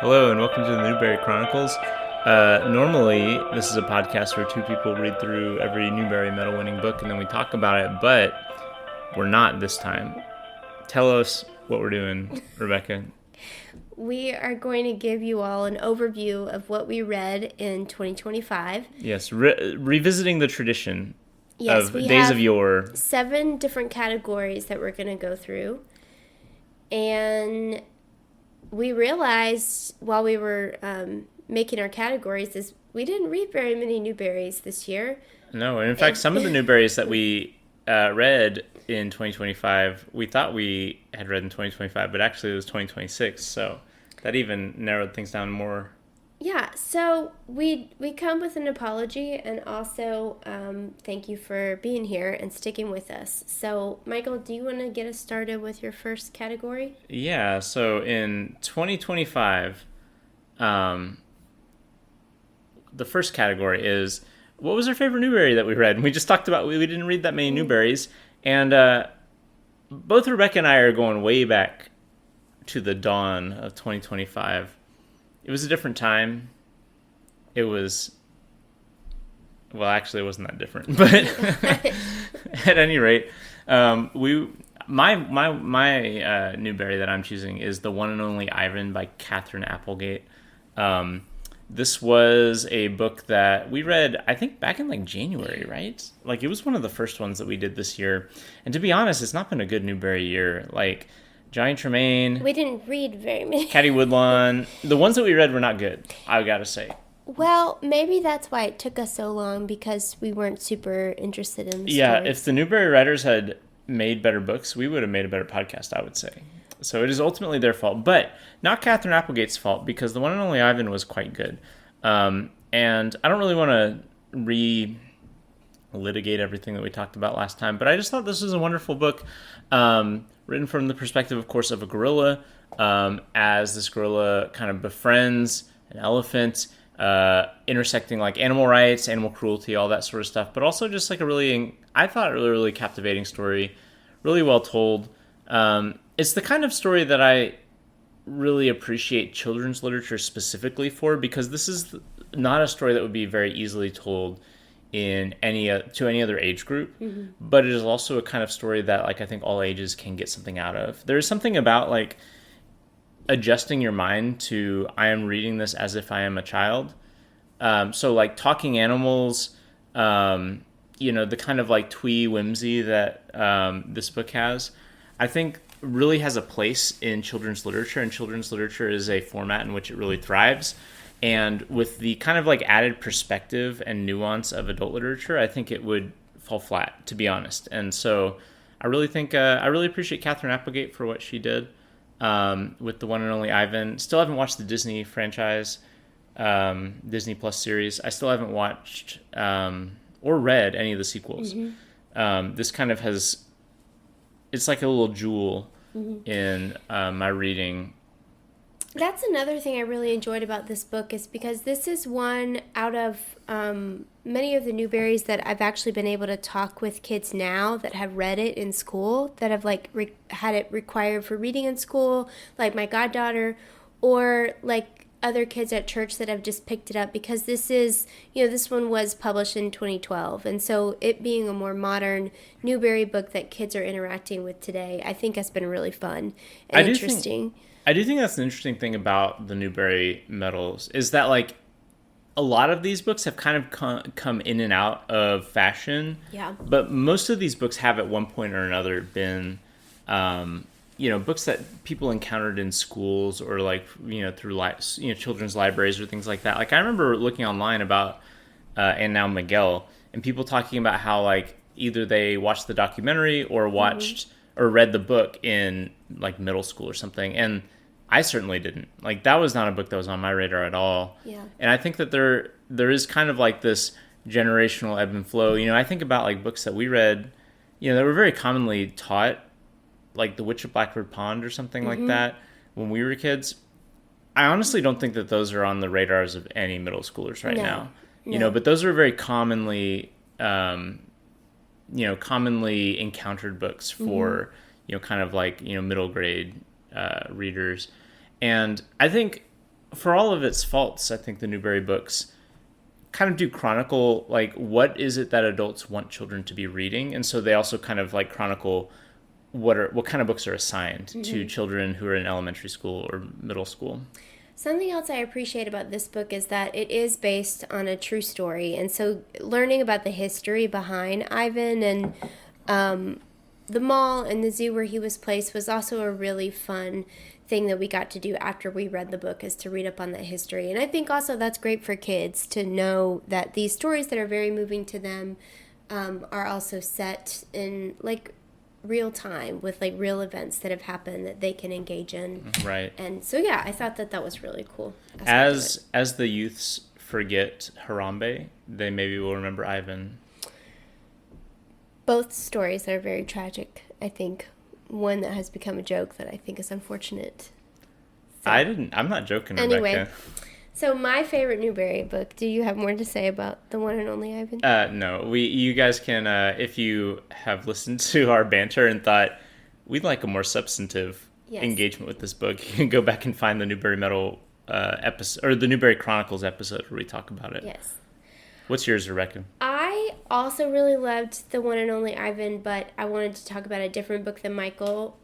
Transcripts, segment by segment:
Hello and welcome to the Newbery Chronicles. Normally, this is a podcast where two people read through every Newbery Medal winning book and then we talk about it, but we're not this time. Tell us what we're doing, Rebecca. We are going to give you all an overview of what we read in 2025. Yes, revisiting the tradition Yes, of we Days have of Yore. 7 different categories that we're going to go through. And we realized while we were making our categories is we didn't read very many Newberries this year. No, and in fact, some of the Newberries that we read in 2025, we thought we had read in 2025, but actually it was 2026, so that even narrowed things down more. Yeah, so we come with an apology and also thank you for being here and sticking with us. So, Michael, do you want to get us started with your first category? Yeah, so in 2025, the first category is what was our favorite Newbery that we read? And we just talked about we didn't read that many Newberries, and both Rebecca and I are going way back to the dawn of 2025. It was a different time. It was, well, actually, it wasn't that different, but at any rate, my Newbery that I'm choosing is The One and Only Ivan by Catherine Applegate. This was a book that we read, I think, back in like January, right? Like it was one of the first ones that we did this year. And to be honest, it's not been a good Newbery year. Like Johnny Tremaine, We didn't read very many. Caddy Woodlawn, the ones that we read were not good, I gotta say. Well, maybe that's why it took us so long because we weren't super interested in the Yeah, stories. if the Newbery writers had made better books, we would have made a better podcast, I would say. So it is ultimately their fault, but not Catherine Applegate's fault because The One and Only Ivan was quite good. And I don't really want to litigate everything that we talked about last time, but I just thought this was a wonderful book, written from the perspective, of course, of a gorilla, as this gorilla kind of befriends an elephant, intersecting like animal rights, animal cruelty, all that sort of stuff, but also just like I thought, really captivating story, really well told. It's the kind of story that I really appreciate children's literature specifically for, because this is not a story that would be very easily told in any other age group, but it is also a kind of story that like I think all ages can get something out of. There's something about like adjusting your mind to I am reading this as if I am a child. So like talking animals, the kind of like twee whimsy that this book has, I think really has a place in children's literature, and children's literature is a format in which it really thrives. And with the kind of like added perspective and nuance of adult literature, I think it would fall flat, to be honest. And so I really think, I really appreciate Catherine Applegate for what she did with The One and Only Ivan. Still haven't watched the Disney franchise, Disney Plus series. I still haven't watched or read any of the sequels. This kind of it's like a little jewel in my reading. That's another thing I really enjoyed about this book is because this is one out of many of the Newberries that I've actually been able to talk with kids now that have read it in school, that have like had it required for reading in school, like my goddaughter, or like other kids at church that have just picked it up because this one was published in 2012. And so it being a more modern Newbery book that kids are interacting with today, I think has been really fun and interesting. I do think that's an interesting thing about the Newbery medals is that like a lot of these books have kind of come in and out of fashion. Yeah. But most of these books have at one point or another been, books that people encountered in schools or like, through children's libraries or things like that. Like I remember looking online about And Now Miguel and people talking about how like either they watched the documentary or watched or read the book in like middle school or something. And I certainly didn't. Like that was not a book that was on my radar at all. Yeah. And I think that there is kind of like this generational ebb and flow. I think about like books that we read, that were very commonly taught, like The Witch of Blackbird Pond or something like that when we were kids. I honestly don't think that those are on the radars of any middle schoolers right now. No. But those are very commonly commonly encountered books for, kind of like, middle grade readers. And I think for all of its faults, I think the Newbery books kind of do chronicle, like, what is it that adults want children to be reading, and so they also kind of like chronicle what kind of books are assigned to children who are in elementary school or middle school. Something else I appreciate about this book is that it is based on a true story, and so learning about the history behind Ivan and the mall and the zoo where he was placed was also a really fun thing that we got to do after we read the book, is to read up on that history. And I think also that's great for kids to know that these stories that are very moving to them are also set in like real time with like real events that have happened that they can engage in. Right. And so yeah, I thought that was really cool. As the youths forget Harambe, they maybe will remember Ivan. Both stories are very tragic, I think. One that has become a joke that I think is unfortunate. So, I'm not joking, anyway, Rebecca. So my favorite Newbery book, do you have more to say about the one and only Ivan? No. You guys can, if you have listened to our banter and thought we'd like a more substantive engagement with this book, you can go back and find the Newbery Medal episode, or the Newbery Chronicles episode where we talk about it. Yes. What's yours, Rebecca? I also really loved the one and only Ivan, but I wanted to talk about a different book than Michael.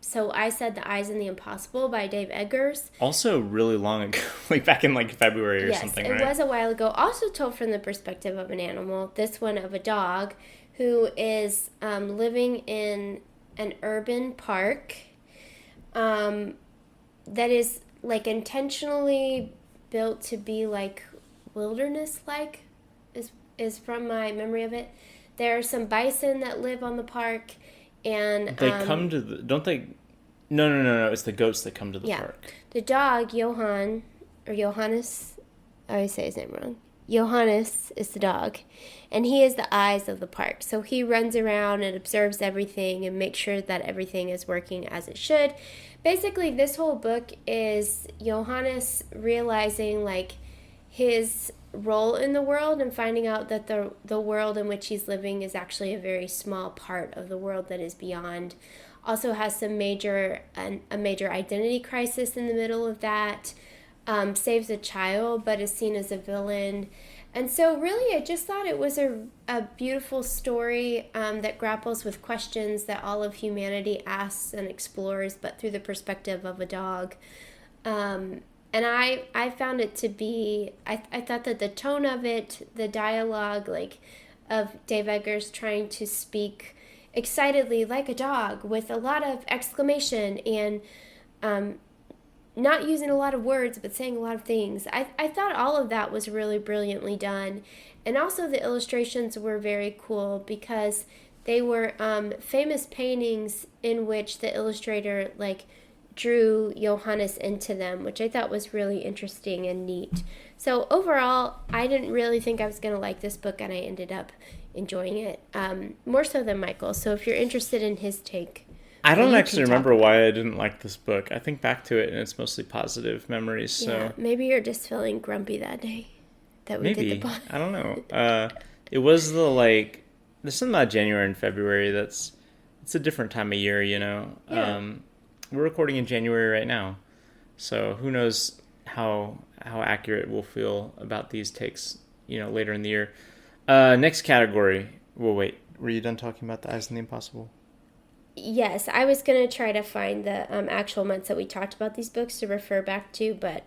So I said The Eyes in the Impossible by Dave Eggers. Also really long ago, like back in like February or something, right? Yes, it was a while ago. Also told from the perspective of an animal. This one of a dog who is living in an urban park that is like intentionally built to be like wilderness-like, is from my memory of it. There are some bison that live on the park, and they come to the, don't they? No. It's the goats that come to the park. The dog Johannes, I always say his name wrong. Johannes is the dog, and he is the eyes of the park. So he runs around and observes everything and makes sure that everything is working as it should. Basically, this whole book is Johannes realizing like his role in the world and finding out that the world in which he's living is actually a very small part of the world that is beyond. Also has a major identity crisis in the middle of that. Saves a child but is seen as a villain. And so really I just thought it was a beautiful story that grapples with questions that all of humanity asks and explores, but through the perspective of a dog. And I found it to be, I thought that the tone of it, the dialogue, like, of Dave Eggers trying to speak excitedly like a dog with a lot of exclamation and not using a lot of words but saying a lot of things. I thought all of that was really brilliantly done. And also the illustrations were very cool because they were famous paintings in which the illustrator, like, drew Johannes into them, which I thought was really interesting and neat. So overall, I didn't really think I was going to like this book, and I ended up enjoying it more so than Michael. So if you're interested in his take, I don't actually remember why I didn't like this book. I think back to it, and it's mostly positive memories. So yeah, maybe you're just feeling grumpy that day that we did the book. I don't know. It was there's something about January and February it's a different time of year, you know. Yeah. We're recording in January right now, so who knows how accurate we'll feel about these takes, you know, later in the year. Next category. Well, wait. Were you done talking about The Eyes in the Impossible? Yes, I was going to try to find the actual months that we talked about these books to refer back to, but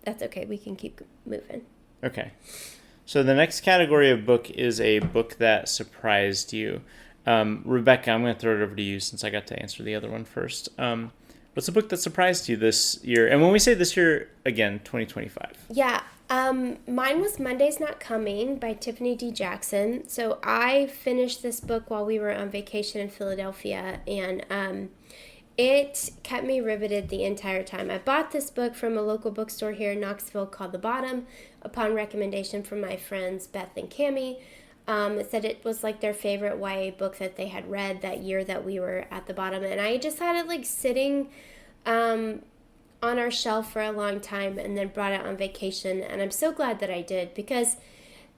that's okay. We can keep moving. Okay. So the next category of book is a book that surprised you. Rebecca, I'm going to throw it over to you since I got to answer the other one first. What's a book that surprised you this year? And when we say this year, again, 2025. Yeah, mine was Monday's Not Coming by Tiffany D. Jackson. So I finished this book while we were on vacation in Philadelphia, and it kept me riveted the entire time. I bought this book from a local bookstore here in Knoxville called The Bottom upon recommendation from my friends Beth and Cammie. It said it was like their favorite YA book that they had read that year that we were at The Bottom. And I just had it like sitting on our shelf for a long time and then brought it on vacation. And I'm so glad that I did because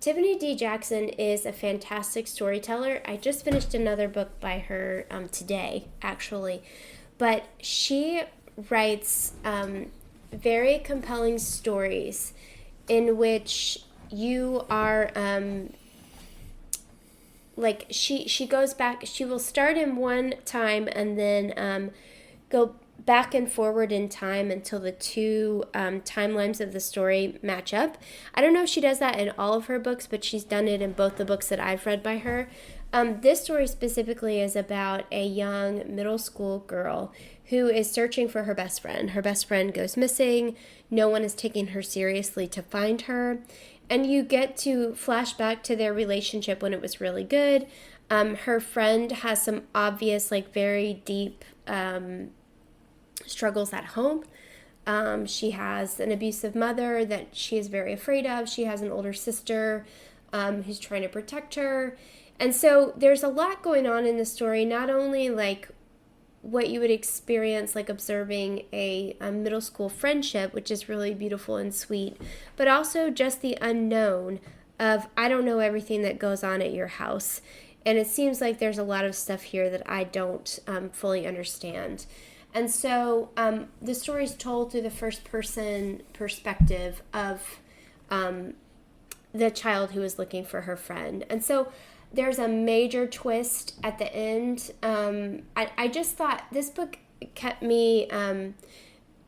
Tiffany D. Jackson is a fantastic storyteller. I just finished another book by her today, actually. But she writes very compelling stories in which you are like she goes back. She will start in one time and then go back and forward in time until the two timelines of the story match up. I don't know if she does that in all of her books, but she's done it in both the books that I've read by her. This story specifically is about a young middle school girl who is searching for her best friend. Her best friend goes missing. No one is taking her seriously to find her. And you get to flash back to their relationship when it was really good. Her friend has some obvious, like very deep struggles at home. She has an abusive mother that she is very afraid of. She has an older sister who's trying to protect her. And so there's a lot going on in the story, not only like what you would experience like observing a middle school friendship, which is really beautiful and sweet, but also just the unknown of, I don't know everything that goes on at your house. And it seems like there's a lot of stuff here that I don't fully understand. And so the story is told through the first person perspective of the child who is looking for her friend. And so there's a major twist at the end. I just thought this book kept me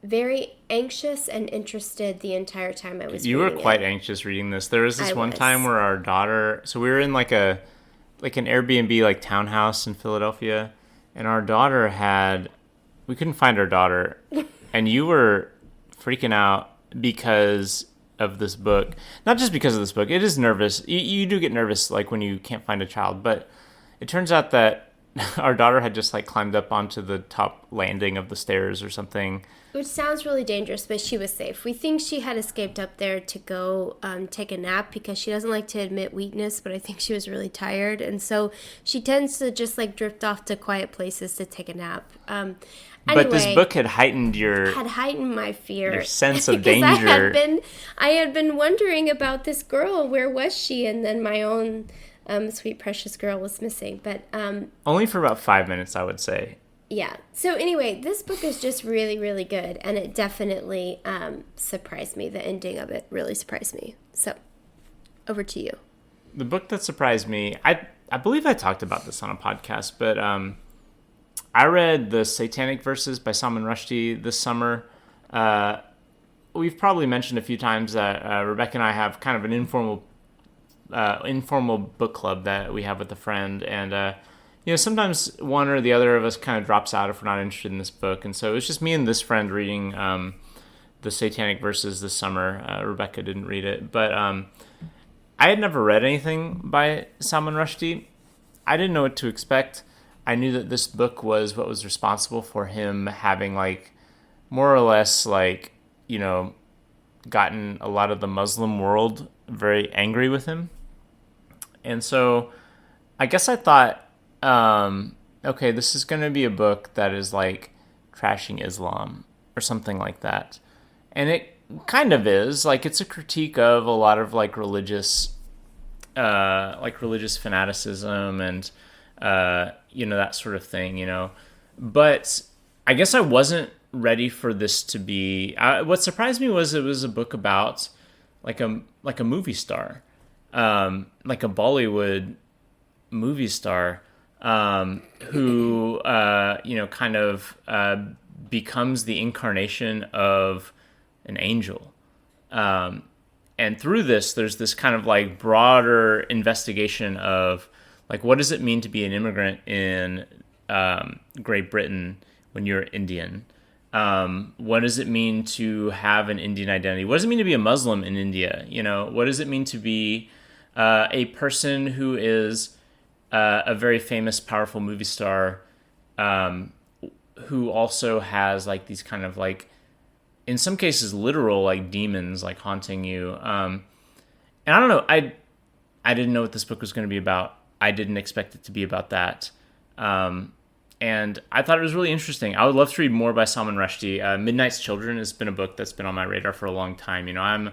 very anxious and interested the entire time I was reading it. You were quite anxious reading this. There was this one time where our daughter, so we were in like an Airbnb like townhouse in Philadelphia, and our daughter we couldn't find our daughter, and you were freaking out because of this book. Not just because of this book. It is nervous. You do get nervous like when you can't find a child, but it turns out that our daughter had just like climbed up onto the top landing of the stairs or something. Which sounds really dangerous, but she was safe. We think she had escaped up there to go take a nap because she doesn't like to admit weakness, but I think she was really tired. And so she tends to just like drift off to quiet places to take a nap. Anyway, but this book had heightened my fear, your sense of danger. I had been wondering about this girl. Where was she? And then my own sweet precious girl was missing. But only for about 5 minutes, I would say. Yeah. So anyway, this book is just really, really good, and it definitely surprised me. The ending of it really surprised me. So, over to you. The book that surprised me, I believe I talked about this on a podcast, but I read the Satanic Verses by Salman Rushdie this summer. We've probably mentioned a few times that Rebecca and I have kind of an informal book club that we have with a friend, and sometimes one or the other of us kind of drops out if we're not interested in this book, and so it was just me and this friend reading the Satanic Verses this summer. Rebecca didn't read it, but I had never read anything by Salman Rushdie. I didn't know what to expect. I knew that this book was what was responsible for him having like more or less like, gotten a lot of the Muslim world very angry with him. And so I guess I thought, okay, this is going to be a book that is like trashing Islam or something like that. And it kind of is. Like, it's a critique of a lot of like religious fanaticism and, that sort of thing, But I guess I wasn't ready for this to be... what surprised me was it was a book about like a movie star, like a Bollywood movie star, who kind of becomes the incarnation of an angel, and through this there's this kind of like broader investigation of like, what does it mean to be an immigrant in Great Britain when you're Indian? What does it mean to have an Indian identity? What does it mean to be a Muslim in India? What does it mean to be a person who is a very famous, powerful movie star, who also has like these kind of like, in some cases, literal like demons like haunting you. And I don't know, I didn't know what this book was going to be about. I didn't expect it to be about that. And I thought it was really interesting. I would love to read more by Salman Rushdie. Midnight's Children has been a book that's been on my radar for a long time. I'm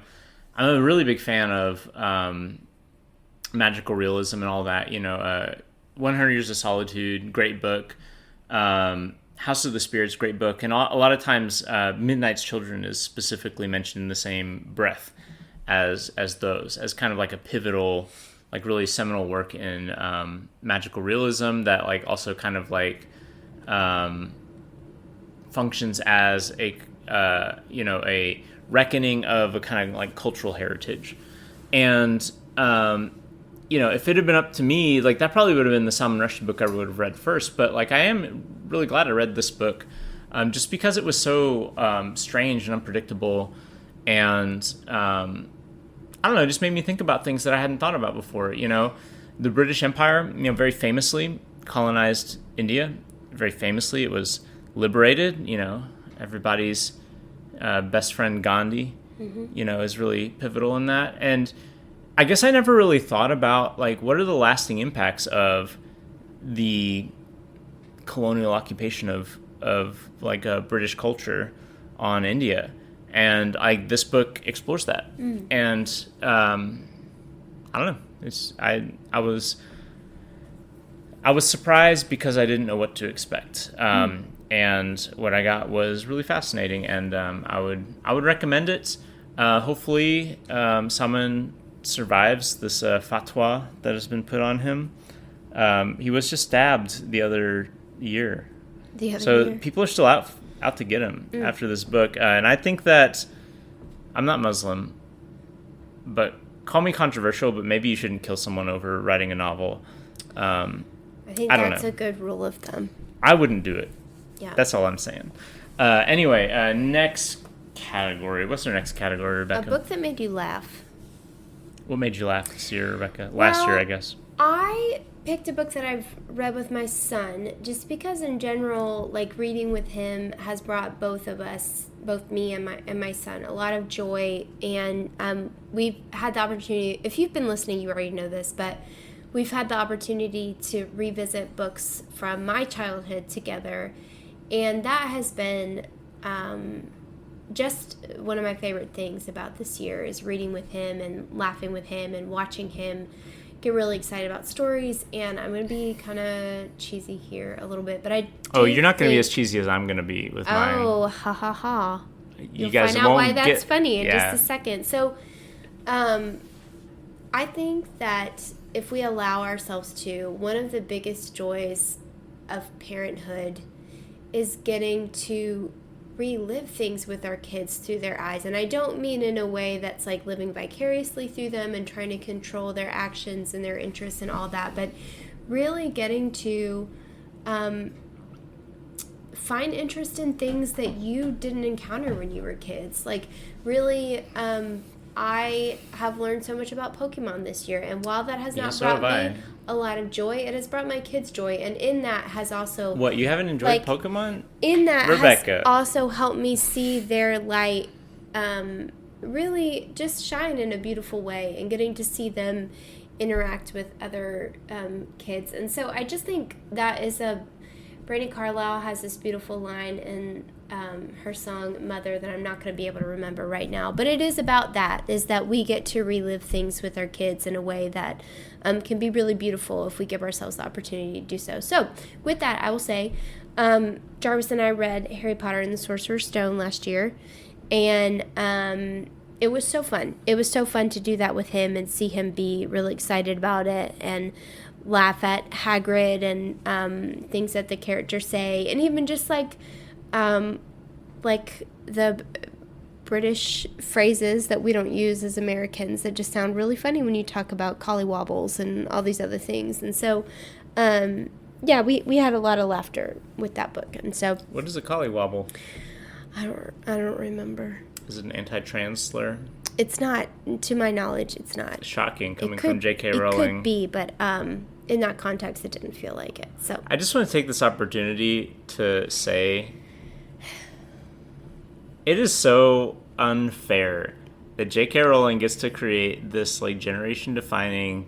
a really big fan of magical realism and all that. 100 Years of Solitude, great book. House of the Spirits, great book, and a lot of times Midnight's Children is specifically mentioned in the same breath as those, as kind of like a pivotal, like really seminal work in magical realism that like also kind of like functions as a a reckoning of a kind of like cultural heritage. And if it had been up to me, like that probably would have been the Salman Rushdie book I would have read first. But like I am really glad I read this book, just because it was so strange and unpredictable, and I don't know, it just made me think about things that I hadn't thought about before. The British Empire, very famously colonized India. Very famously, it was liberated. Everybody's best friend Gandhi, is really pivotal in that. And I guess I never really thought about like what are the lasting impacts of the colonial occupation of like a British culture on India. And this book explores that. And I don't know. I was surprised because I didn't know what to expect. And what I got was really fascinating, and I would recommend it. Hopefully, Salman survives this fatwa that has been put on him. He was just stabbed the other year. People are still out to get him after this book. And I think that I'm not Muslim, but call me controversial, but maybe you shouldn't kill someone over writing a novel. I think that's a good rule of thumb. I wouldn't do it. Yeah. That's all I'm saying. Anyway, next category. What's our next category, Rebecca? A book that made you laugh. What made you laugh this year, Rebecca? Last year, I guess. I picked a book that I've read with my son just because in general, like reading with him has brought both of us, both me and my son, a lot of joy. And we've had the opportunity, if you've been listening, you already know this, but we've had the opportunity to revisit books from my childhood together. And that has been just one of my favorite things about this year is reading with him and laughing with him and watching him get really excited about stories. And I'm going to be kind of cheesy here a little bit, but you're not going to be as cheesy as I'm going to be with mine. Oh, ha ha ha. You'll guys find out why that's funny in just a second. So I think that if we allow ourselves to, one of the biggest joys of parenthood is getting to relive things with our kids through their eyes. And I don't mean in a way that's like living vicariously through them and trying to control their actions and their interests and all that, but really getting to find interest in things that you didn't encounter when you were kids. Like really, I have learned so much about Pokemon this year, and while that has not brought me a lot of joy, it has brought my kids joy, and in that has also... What, you haven't enjoyed Pokemon? In that Rebecca has also helped me see their light really just shine in a beautiful way, and getting to see them interact with other kids. And so I just think that is Brandi Carlile has this beautiful line in her song Mother that I'm not going to be able to remember right now, but it is about that, is that we get to relive things with our kids in a way that can be really beautiful if we give ourselves the opportunity to do so. So with that, I will say Jarvis and I read Harry Potter and the Sorcerer's Stone last year, and it was so fun. It was so fun to do that with him and see him be really excited about it and laugh at Hagrid and things that the characters say, and even just like the British phrases that we don't use as Americans that just sound really funny when you talk about collywobbles and all these other things. And so, we had a lot of laughter with that book. And so, what is a collywobble? I don't remember. Is it an anti-trans slur? It's not, to my knowledge. It's not. Shocking, coming from J.K. Rowling. It could be, but in that context, it didn't feel like it. So I just want to take this opportunity to say it is so unfair that J.K. Rowling gets to create this like generation-defining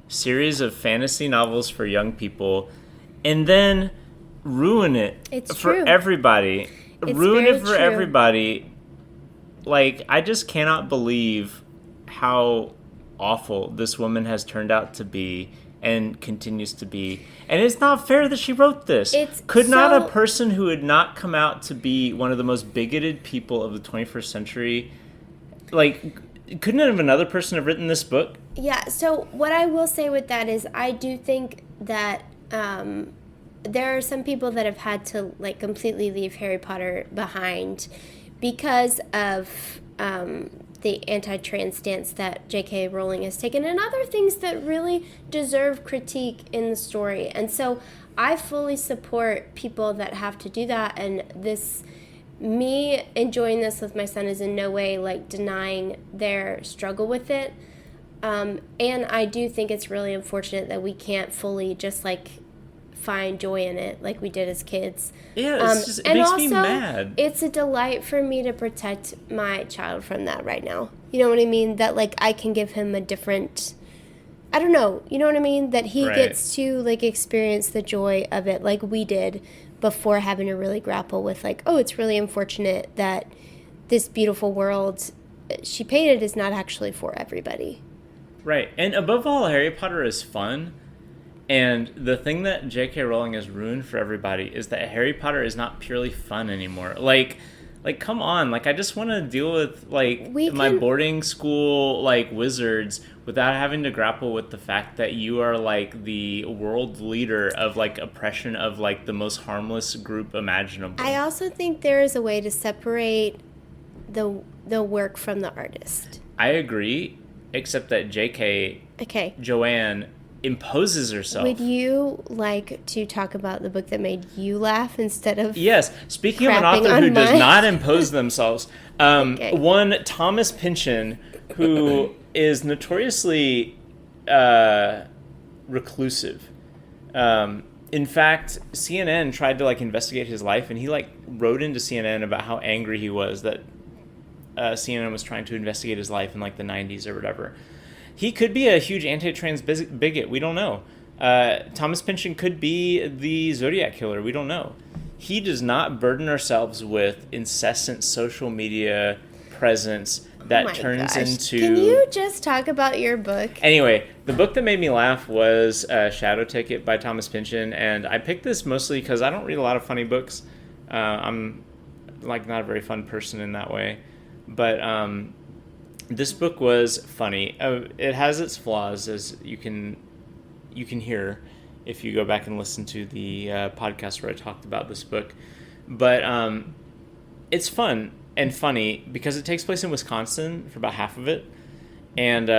series of fantasy novels for young people and then ruin it everybody. Ruin it for everybody. Like, I just cannot believe how awful this woman has turned out to be and continues to be. And it's not fair that she wrote this. Could not a person who had not come out to be one of the most bigoted people of the 21st century, like, couldn't have another person have written this book? Yeah, so what I will say with that is I do think that there are some people that have had to, like, completely leave Harry Potter behind because of the anti-trans stance that J.K. Rowling has taken and other things that really deserve critique in the story. And so I fully support people that have to do that, and me enjoying this with my son is in no way, like, denying their struggle with it. And I do think it's really unfortunate that we can't fully just, like, find joy in it like we did as kids. Yeah, it makes me mad. It's a delight for me to protect my child from that right now. You know what I mean? That, like, I can give him a different, I don't know, you know what I mean? That he gets to, like, experience the joy of it like we did before having to really grapple with, like, oh, it's really unfortunate that this beautiful world she painted is not actually for everybody. Right. And above all, Harry Potter is fun. And the thing that J.K. Rowling has ruined for everybody is that Harry Potter is not purely fun anymore. Like, come on. Like, I just want to deal with, like, my boarding school, like, wizards without having to grapple with the fact that you are, like, the world leader of, like, oppression of, like, the most harmless group imaginable. I also think there is a way to separate the work from the artist. I agree, except that J.K. Joanne imposes herself. Would you like to talk about the book that made you laugh instead of Yes. Speaking of an author who does not impose themselves, one Thomas Pynchon, who is notoriously reclusive. In fact, CNN tried to, like, investigate his life, and he, like, wrote into CNN about how angry he was that CNN was trying to investigate his life in, like, the 90s or whatever. He could be a huge anti-trans bigot. We don't know. Thomas Pynchon could be the Zodiac Killer. We don't know. He does not burden ourselves with incessant social media presence that turns into... Can you just talk about your book? Anyway, the book that made me laugh was Shadow Ticket by Thomas Pynchon, and I picked this mostly because I don't read a lot of funny books. I'm, like, not a very fun person in that way. But... this book was funny. It has its flaws, as you can hear if you go back and listen to the podcast where I talked about this book. But it's fun and funny because it takes place in Wisconsin for about half of it. And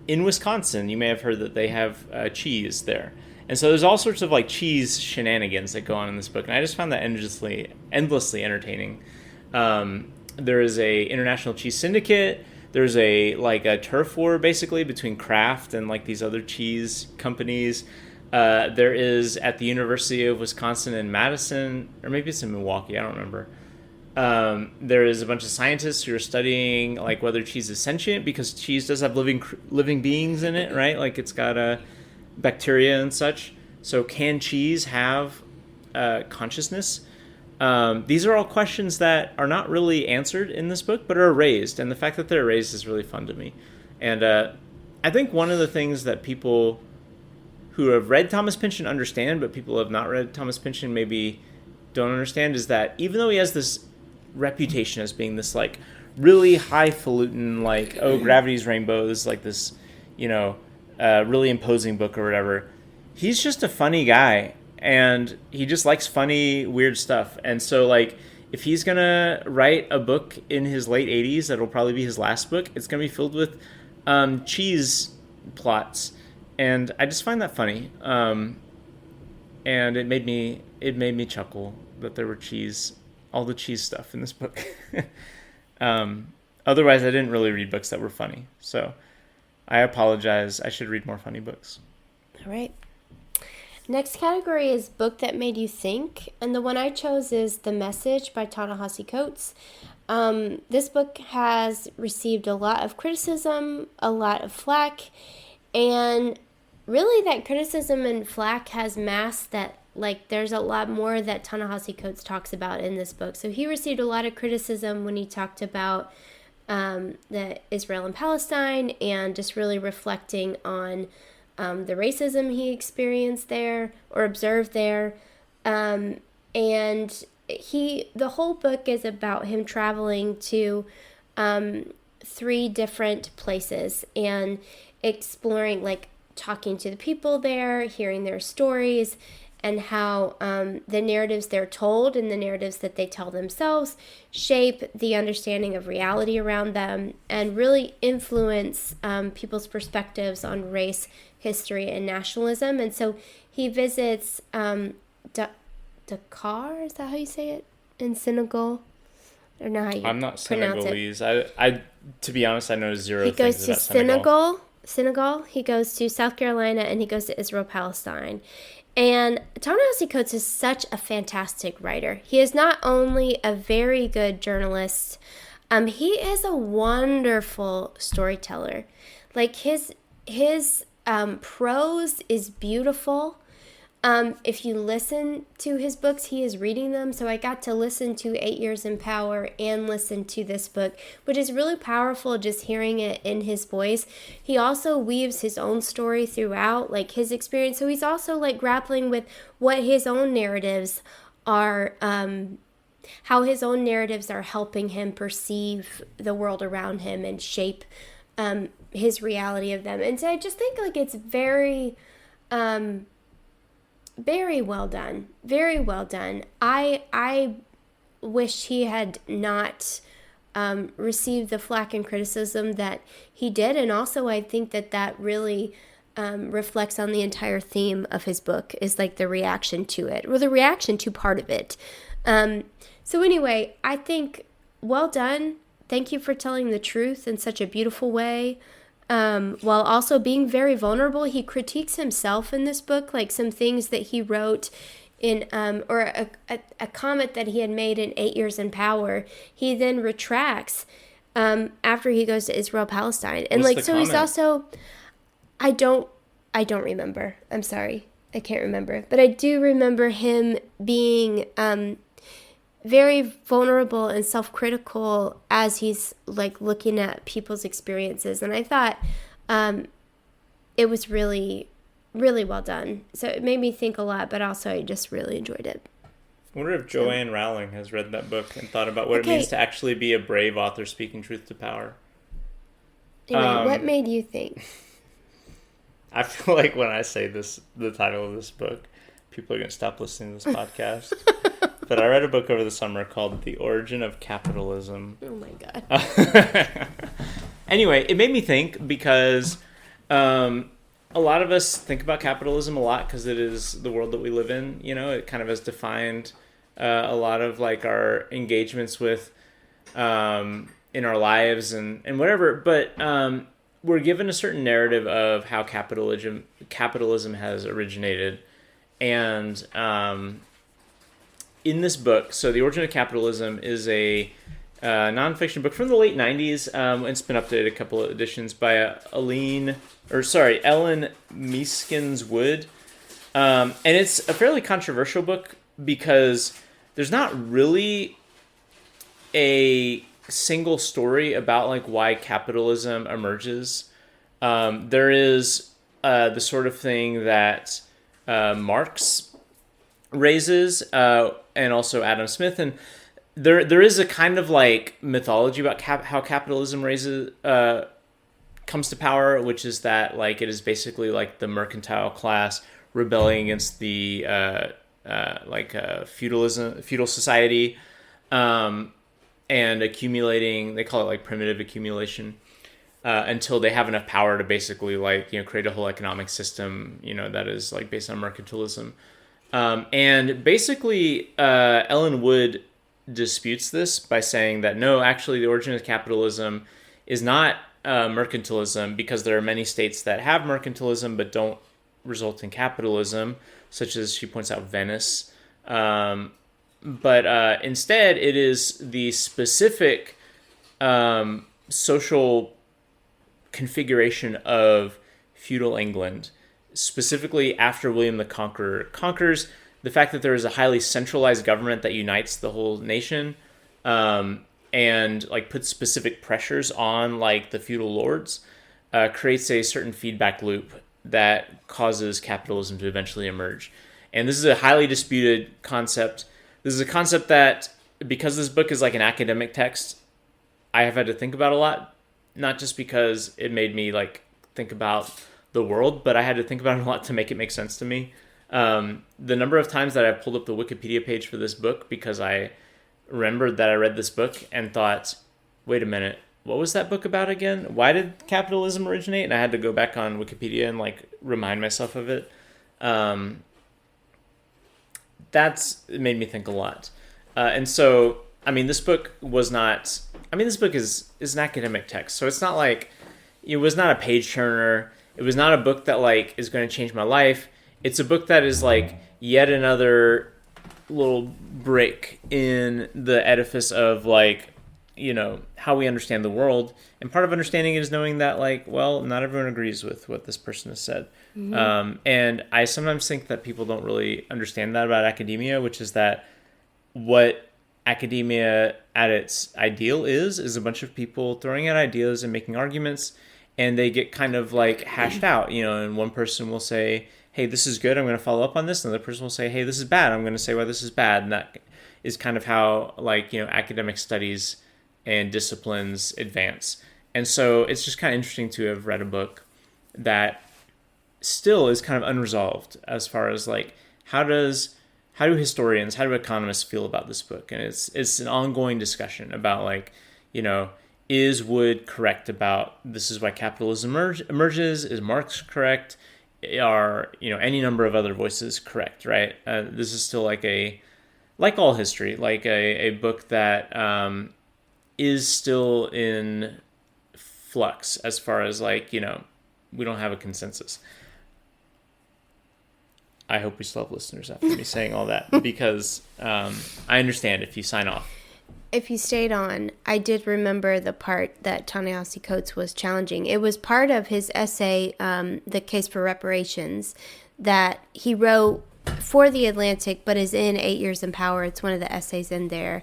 in Wisconsin, you may have heard that they have cheese there. And so there's all sorts of, like, cheese shenanigans that go on in this book. And I just found that endlessly entertaining. There is a international cheese syndicate. There's a turf war, basically, between Kraft and, like, these other cheese companies. There is at the University of Wisconsin in Madison, or maybe it's in Milwaukee, I don't remember. There is a bunch of scientists who are studying, like, whether cheese is sentient, because cheese does have living beings in it, right? Like, it's got bacteria and such. So can cheese have consciousness? These are all questions that are not really answered in this book, but are raised, and the fact that they're raised is really fun to me. And I think one of the things that people who have read Thomas Pynchon understand, but people who have not read Thomas Pynchon maybe don't understand, is that even though he has this reputation as being this, like, really highfalutin, like, oh, gravity's rainbows, like this, you know, really imposing book or whatever, he's just a funny guy. And he just likes funny, weird stuff. And so, like, if he's going to write a book in his late 80s, that'll probably be his last book, it's going to be filled with cheese plots. And I just find that funny. And it made me chuckle that there were all the cheese stuff in this book. Otherwise, I didn't really read books that were funny. So I apologize. I should read more funny books. All right. Next category is book that made you think, and the one I chose is The Message by Ta-Nehisi Coates. This book has received a lot of criticism, a lot of flack, and really that criticism and flack has masked that, like, there's a lot more that Ta-Nehisi Coates talks about in this book. So he received a lot of criticism when he talked about the Israel and Palestine and just really reflecting on the racism he experienced there or observed there. And the whole book is about him traveling to 3 different places and exploring, like talking to the people there, hearing their stories, and how the narratives they're told and the narratives that they tell themselves shape the understanding of reality around them and really influence people's perspectives on race, history, and nationalism. And so he visits Dakar, is that how you say it? In Senegal? I don't know how you I'm not pronounce Senegalese. I to be honest, I know zero He things goes to about Senegal. He goes to South Carolina, and he goes to Israel, Palestine. And Ta-Nehisi Coates is such a fantastic writer. He is not only a very good journalist, he is a wonderful storyteller. Like his prose is beautiful. If you listen to his books, he is reading them. So I got to listen to 8 Years in Power and listen to this book, which is really powerful just hearing it in his voice. He also weaves his own story throughout, like his experience. So he's also like grappling with what his own narratives are, how his own narratives are helping him perceive the world around him and shape his reality of them. And so I just think like it's very well done. Very well done. I wish he had not received the flack and criticism that he did. And also I think that really reflects on the entire theme of his book, is like the reaction to it, or the reaction to part of it. So anyway, I think well done. Thank you for telling the truth in such a beautiful way. While also being very vulnerable. He critiques himself in this book, like some things that he wrote in, or a comment that he had made in 8 Years in Power, he then retracts after he goes to Israel, Palestine. And What's like, the so comment? he's also, I don't remember. I'm sorry. I can't remember. But I do remember him being very vulnerable and self-critical as he's like looking at people's experiences. And I thought it was really, really well done. So it made me think a lot, but also I just really enjoyed it. I wonder if Joanne Rowling has read that book and thought about what it means to actually be a brave author speaking truth to power. Anyway, what made you think? I feel like when I say this, the title of this book, people are going to stop listening to this podcast. But I read a book over the summer called The Origin of Capitalism. Oh my God. Anyway, it made me think because a lot of us think about capitalism a lot because it is the world that we live in. You know, it kind of has defined a lot of like our engagements with in our lives and whatever. But we're given a certain narrative of how capitalism has originated. And in this book, so The Origin of Capitalism is a nonfiction book from the late 90s. It's been updated a couple of editions by Ellen Meeskins Wood. And it's a fairly controversial book because there's not really a single story about like why capitalism emerges. There is the sort of thing that Marx raises, and also Adam Smith, and there is a kind of like mythology about how capitalism comes to power, which is that like it is basically like the mercantile class rebelling against the feudal society, and accumulating. They call it like primitive accumulation. Until they have enough power to basically like, you know, create a whole economic system, you know, that is like based on mercantilism. And basically, Ellen Wood disputes this by saying that no, actually the origin of capitalism is not mercantilism, because there are many states that have mercantilism but don't result in capitalism, such as she points out Venice. But instead it is the specific social configuration of feudal England, specifically after William the Conqueror conquers, the fact that there is a highly centralized government that unites the whole nation, and like puts specific pressures on like the feudal lords, creates a certain feedback loop that causes capitalism to eventually emerge. And this is a highly disputed concept. This is a concept that, because this book is like an academic text, I have had to think about a lot, not just because it made me like think about the world, but I had to think about it a lot to make it make sense to me. The number of times that I pulled up the Wikipedia page for this book because I remembered that I read this book and thought, wait a minute, what was that book about again? Why did capitalism originate? And I had to go back on Wikipedia and like remind myself of it. It made me think a lot. And so, I mean, this book was not, I mean, this book is an academic text. So it's not like, it was not a page turner. It was not a book that like is going to change my life. It's a book that is like yet another little brick in the edifice of like, you know, how we understand the world. And part of understanding it is knowing that like, well, not everyone agrees with what this person has said. Mm-hmm. And I sometimes think that people don't really understand that about academia, which is that what academia at its ideal is a bunch of people throwing out ideas and making arguments, and they get kind of like hashed out, you know, and one person will say, hey, this is good, I'm going to follow up on this. Another person will say, hey, this is bad, I'm going to say why this is bad. And that is kind of how, like, you know, academic studies and disciplines advance. And so it's just kind of interesting to have read a book that still is kind of unresolved as far as like, how do historians, how do economists feel about this book? And it's an ongoing discussion about like, you know, is Wood correct about this is why capitalism emerges? Is Marx correct? Are, you know, any number of other voices correct, right? This is still like all history, like a book that is still in flux as far as like, you know, we don't have a consensus. I hope we still have listeners after me saying all that, because I understand if you sign off. If you stayed on, I did remember the part that Ta-Nehisi Coates was challenging. It was part of his essay, The Case for Reparations, that he wrote for The Atlantic, but is in 8 Years in Power. It's one of the essays in there.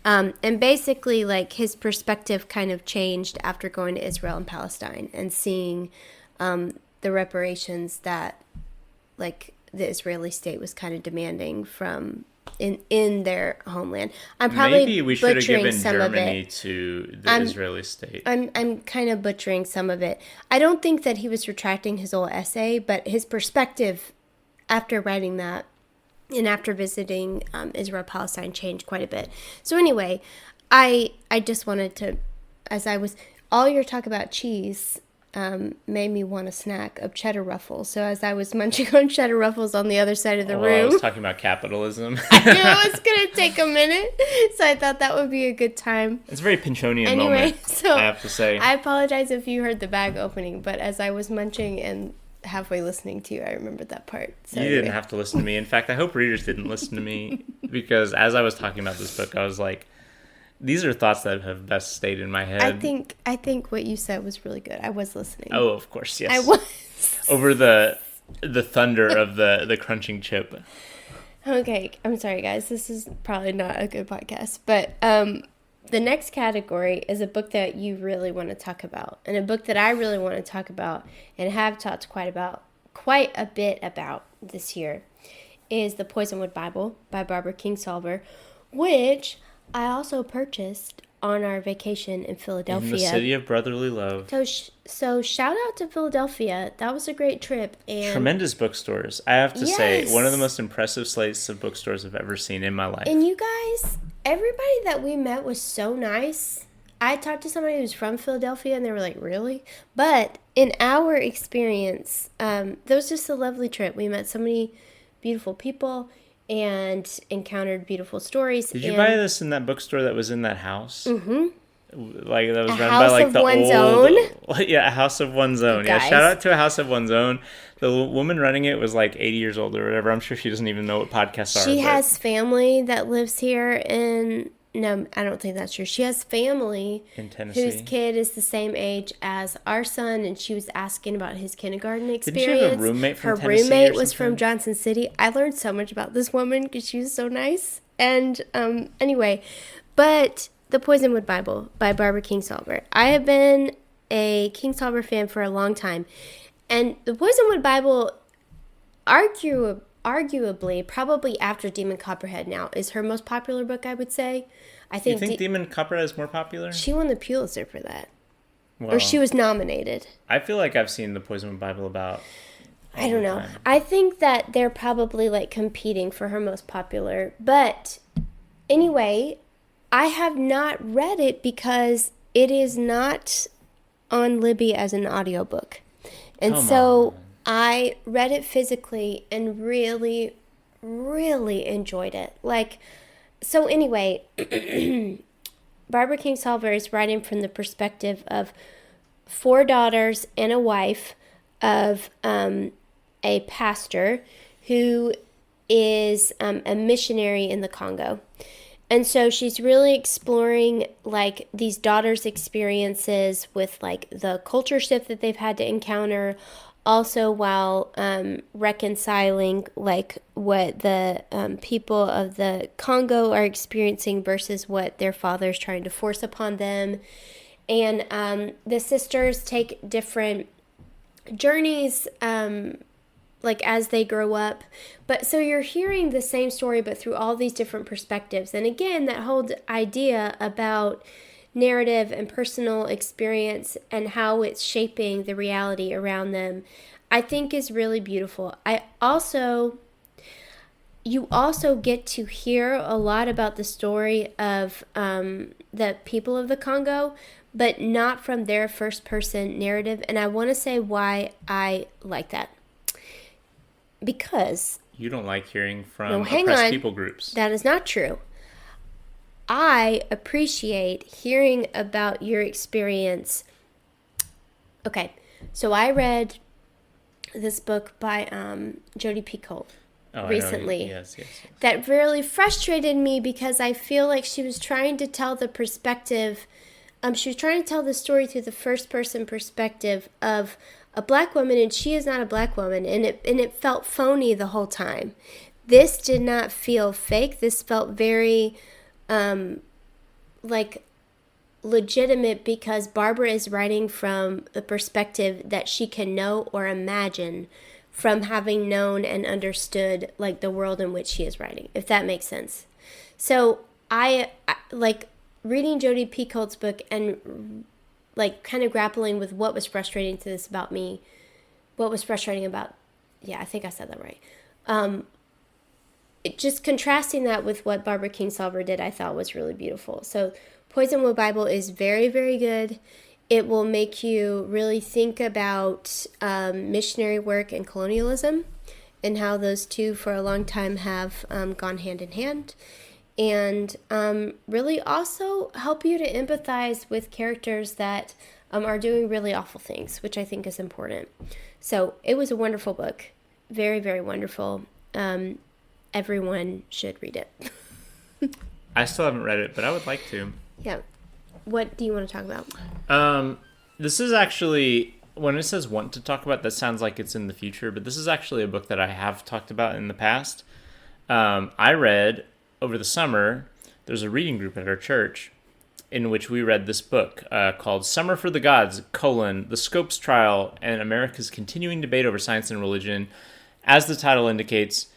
And basically, like, his perspective kind of changed after going to Israel and Palestine and seeing the reparations that, like, the Israeli state was kind of demanding from in their homeland. I'm probably maybe we should have given some Germany to the Israeli state. I'm kind of butchering some of it. I don't think that he was retracting his whole essay, but his perspective after writing that and after visiting Israel Palestine changed quite a bit. So anyway, I just wanted to, as I was, all your talk about cheese made me want a snack of cheddar ruffles. So as I was munching on cheddar ruffles on the other side of the room, I was talking about capitalism. I knew it was going to take a minute, so I thought that would be a good time. It's a very Pinchonian moment, so I have to say. I apologize if you heard the bag opening, but as I was munching and halfway listening to you, I remembered that part. So you didn't have to listen to me. In fact, I hope readers didn't listen to me, because as I was talking about this book, I was like, these are thoughts that have best stayed in my head. I think what you said was really good. I was listening. Oh, of course, yes. I was. Over the thunder of the crunching chip. Okay, I'm sorry, guys. This is probably not a good podcast. But the next category is a book that you really want to talk about. And a book that I really want to talk about and have talked quite a bit about this year is The Poisonwood Bible by Barbara Kingsolver, which I also purchased on our vacation in Philadelphia. In the city of brotherly love. So shout out to Philadelphia. That was a great trip. And tremendous bookstores. I have to say, one of the most impressive slates of bookstores I've ever seen in my life. And you guys, everybody that we met was so nice. I talked to somebody who's from Philadelphia, and they were like, really? But in our experience, that was just a lovely trip. We met so many beautiful people and encountered beautiful stories. Did you buy this in that bookstore that was in that house? Mm-hmm. Like that was run by like the old, yeah, a House of One's Own. Yeah, shout out to a House of One's Own. The woman running it was like 80 years old or whatever. I'm sure she doesn't even know what podcasts are. She has family that lives here in. No, I don't think that's true. She has family in Tennessee whose kid is the same age as our son, and she was asking about his kindergarten experience. Didn't she have a roommate from Tennessee? Her roommate was from Johnson City. I learned so much about this woman because she was so nice. And anyway, but The Poisonwood Bible by Barbara Kingsolver. I have been a Kingsolver fan for a long time. And the Poisonwood Bible, arguably, probably after Demon Copperhead now, is her most popular book, I would say. I You think think Demon Copperhead is more popular? she won the Pulitzer for that. Well, Or she was nominated. I feel like I've seen the Poisonwood Bible about. I don't know. I think that they're probably like competing for her most popular. But anyway, I have not read it because it is not on Libby as an audiobook. And Come so on. I read it physically and really, really enjoyed it. Like, so anyway, Barbara Kingsolver is writing from the perspective of 4 daughters and a wife of a pastor who is a missionary in the Congo. And so she's really exploring like these daughters' experiences with like the culture shift that they've had to encounter, also while reconciling like what the people of the Congo are experiencing versus what their father's trying to force upon them. And the sisters take different journeys like as they grow up. But so you're hearing the same story but through all these different perspectives. And again, that whole idea about narrative and personal experience and how it's shaping the reality around them, I think is really beautiful. You also get to hear a lot about the story of the people of the Congo, but not from their first person narrative. And I want to say why I like that. Because You don't like hearing from oppressed people groups. that is not true. I appreciate hearing about your experience. Okay, so I read this book by Jodi Picoult recently. Yes. That really frustrated me because I feel like she was trying to tell the perspective. She was trying to tell the story through the first person perspective of a black woman, and she is not a black woman, and it felt phony the whole time. This did not feel fake. This felt very like legitimate because Barbara is writing from the perspective that she can know or imagine from having known and understood like the world in which she is writing, if that makes sense. So I like reading Jodi Picoult's book and like kind of grappling with what was frustrating to this about me, what was frustrating about, I think I said that right. Just contrasting that with what Barbara Kingsolver did, I thought was really beautiful. So Poisonwood Bible is very, very good. It will make you really think about missionary work and colonialism and how those two for a long time have gone hand in hand. And really also help you to empathize with characters that are doing really awful things, which I think is important. So it was a wonderful book. Very, very wonderful. Everyone should read it. I still haven't read it, but I would like to. Yeah. What do you want to talk about? This is actually, when it says want to talk about, that sounds like it's in the future, but this is actually a book that I have talked about in the past. I read over the summer, there's a reading group at our church in which we read this book called Summer for the Gods, The Scopes Trial and America's Continuing Debate Over Science and Religion. As the title indicates,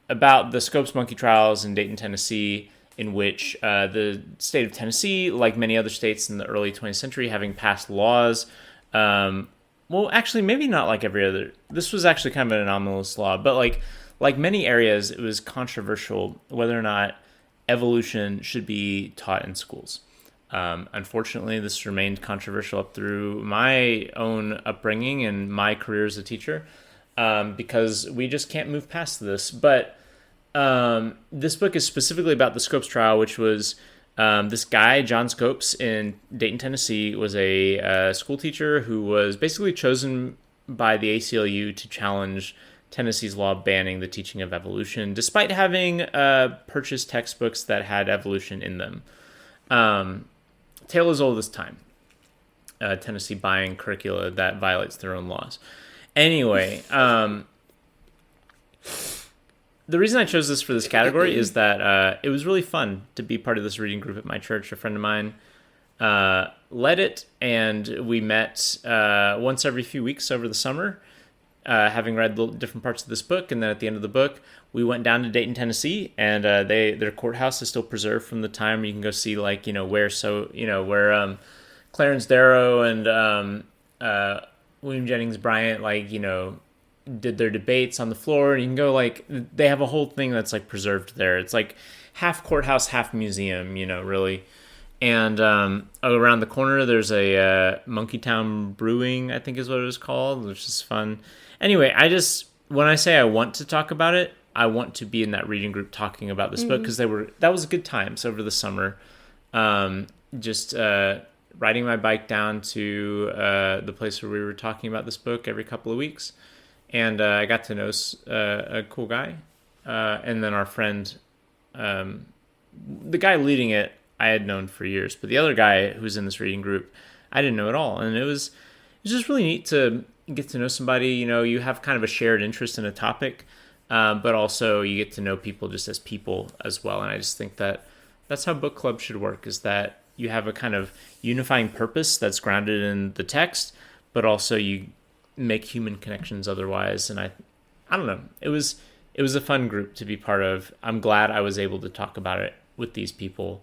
about the Scopes monkey trials in Dayton, Tennessee, in which the state of Tennessee, like many other states in the early 20th century, having passed laws, well, actually, maybe not like every other, this was actually kind of an anomalous law, but like many areas, it was controversial whether or not evolution should be taught in schools. Unfortunately, this remained controversial up through my own upbringing and my career as a teacher, because we just can't move past this. But this book is specifically about the Scopes trial, which was this guy, John Scopes, in Dayton, Tennessee, was a school teacher who was basically chosen by the ACLU to challenge Tennessee's law banning the teaching of evolution, despite having purchased textbooks that had evolution in them. Tale as old as time. Tennessee buying curricula that violates their own laws. Anyway, the reason I chose this for this category is that it was really fun to be part of this reading group at my church. A friend of mine led it, and we met once every few weeks over the summer. having read the different parts of this book, and then at the end of the book, we went down to Dayton, Tennessee, and their courthouse is still preserved from the time. You can go see where Clarence Darrow and William Jennings Bryant did their debates on the floor, and you can go they have a whole thing that's preserved there. It's half courthouse, half museum, really. And around the corner, there's a Monkey Town Brewing, I think is what it was called, which is fun. Anyway, when I say I want to talk about it, I want to be in that reading group talking about this book, because that was good times over the summer. Just riding my bike down to the place where we were talking about this book every couple of weeks, and I got to know a cool guy, and then our friend, the guy leading it, I had known for years, but the other guy who's in this reading group, I didn't know at all. And it was just really neat to get to know somebody. You have kind of a shared interest in a topic, but also you get to know people just as people as well. And I just think that that's how book club should work, is that you have a kind of unifying purpose that's grounded in the text, but also you make human connections otherwise. And I don't know, it was a fun group to be part of. I'm glad I was able to talk about it with these people.